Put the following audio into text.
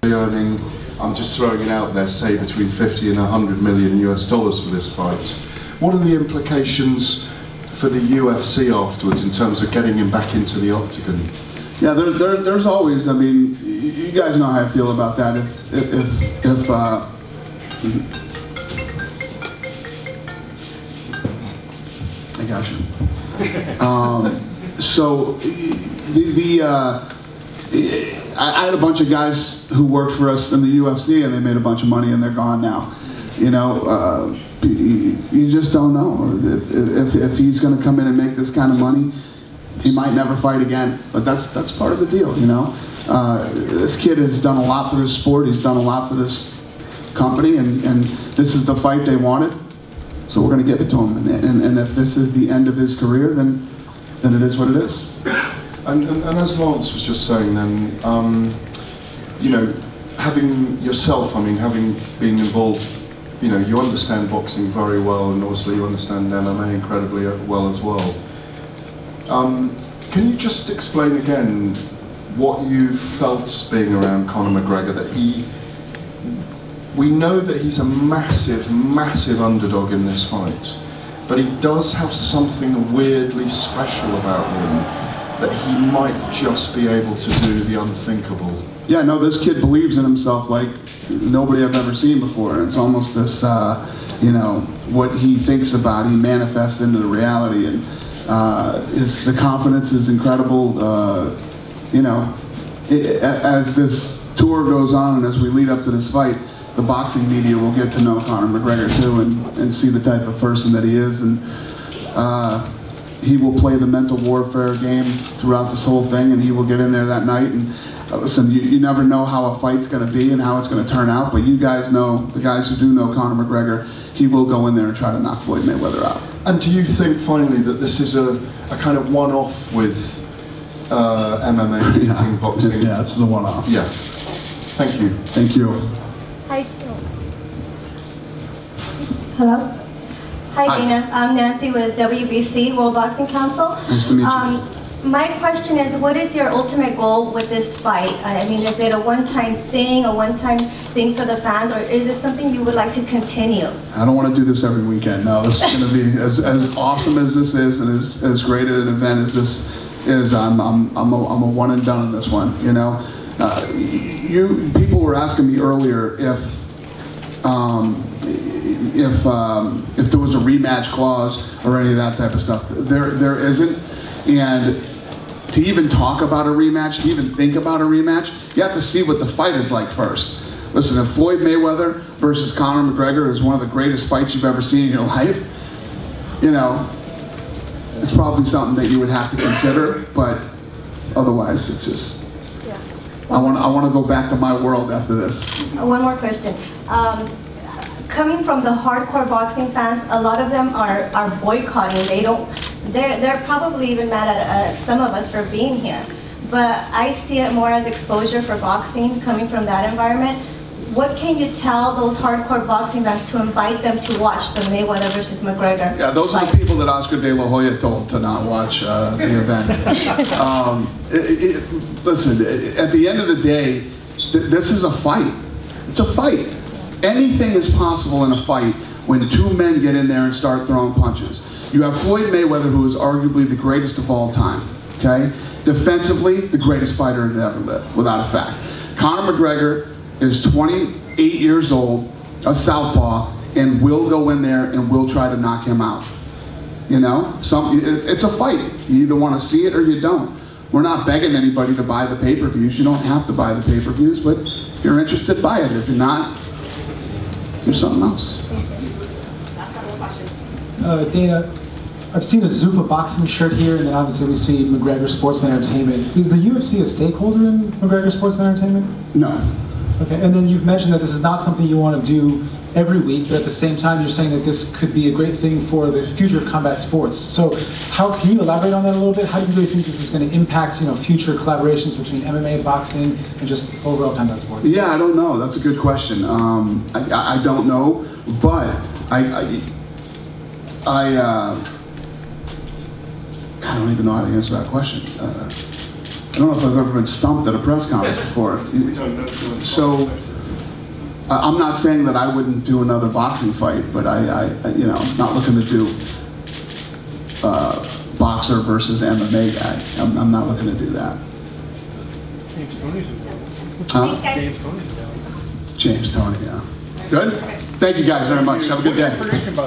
earning, I'm just throwing it out there, say between 50 and 100 million US dollars for this fight. What are the implications for the UFC afterwards in terms of getting him back into the octagon? Yeah, there's always, I mean, you guys know how I feel about that. If I got you. So I had a bunch of guys who worked for us in the UFC, and they made a bunch of money, and they're gone now. You know, you just don't know if he's going to come in and make this kind of money. He might never fight again, but that's part of the deal. You know, this kid has done a lot for this sport. He's done a lot for this company, and this is the fight they wanted. So we're going to give it to him, and if this is the end of his career, then it is what it is. And as Lawrence was just saying, then you know, having yourself, I mean, having been involved, you know, you understand boxing very well, and obviously you understand MMA incredibly well as well. Can you just explain again what you felt being around Conor McGregor? That we know that he's a massive, massive underdog in this fight, but he does have something weirdly special about him, that he might just be able to do the unthinkable. Yeah, no, this kid believes in himself like nobody I've ever seen before. And it's almost this, you know, what he thinks about, he manifests into the reality, and the confidence is incredible. You know, as this tour goes on and as we lead up to this fight, the boxing media will get to know Conor McGregor too, and see the type of person that he is, and he will play the mental warfare game throughout this whole thing, and he will get in there that night. And listen, you never know how a fight's going to be and how it's going to turn out, but you guys know, the guys who do know Conor McGregor, he will go in there and try to knock Floyd Mayweather out. And do you think finally that this is a kind of one-off with MMA beating boxing? Yeah, this is a one-off. Yeah. Thank you. Thank you. Hi. Hello. Hi, Dana. I'm Nancy with WBC, World Boxing Council. Nice to meet you. My question is, what is your ultimate goal with this fight? I mean, is it a one-time thing for the fans, or is it something you would like to continue? I don't want to do this every weekend. No, this is going to be as awesome as this is, and as great an event as this is. I'm a one and done in this one. You know, people were asking me earlier if there was a rematch clause or any of that type of stuff. There isn't, and to even talk about a rematch, to even think about a rematch, you have to see what the fight is like first. Listen, if Floyd Mayweather versus Conor McGregor is one of the greatest fights you've ever seen in your life, you know, it's probably something that you would have to consider, but otherwise it's just, yeah. I want to go back to my world after this. One more question. Coming from the hardcore boxing fans, a lot of them are boycotting. They're probably even mad at some of us for being here. But I see it more as exposure for boxing coming from that environment. What can you tell those hardcore boxing fans to invite them to watch the Mayweather versus McGregor? Yeah, those are the people that Oscar De La Hoya told to not watch the event. Listen, at the end of the day, this is a fight. It's a fight. Anything is possible in a fight when two men get in there and start throwing punches. You have Floyd Mayweather, who is arguably the greatest of all time, okay? Defensively, the greatest fighter to ever live, without a fact. Conor McGregor is 28 years old, a southpaw, and will go in there and will try to knock him out. You know, it's a fight. You either want to see it or you don't. We're not begging anybody to buy the pay-per-views. You don't have to buy the pay-per-views, but if you're interested, buy it. If you're not, do something else. Last couple of questions. Dana, I've seen a Zuffa boxing shirt here, and then obviously we see McGregor Sports and Entertainment. Is the UFC a stakeholder in McGregor Sports and Entertainment? No. Okay, and then you've mentioned that this is not something you want to do every week, but at the same time you're saying that this could be a great thing for the future of combat sports. So how can you elaborate on that a little bit? How do you really think this is going to impact, you know, future collaborations between MMA, boxing, and just overall combat sports? Yeah, I don't know. That's a good question. I don't know, but I don't even know how to answer that question. I don't know if I've ever been stumped at a press conference before. So, I'm not saying that I wouldn't do another boxing fight, but you know, I'm not looking to do boxer versus MMA guy. I'm not looking to do that. Thanks, guys. James Tony, yeah. Good? Thank you guys very much. Have a good day.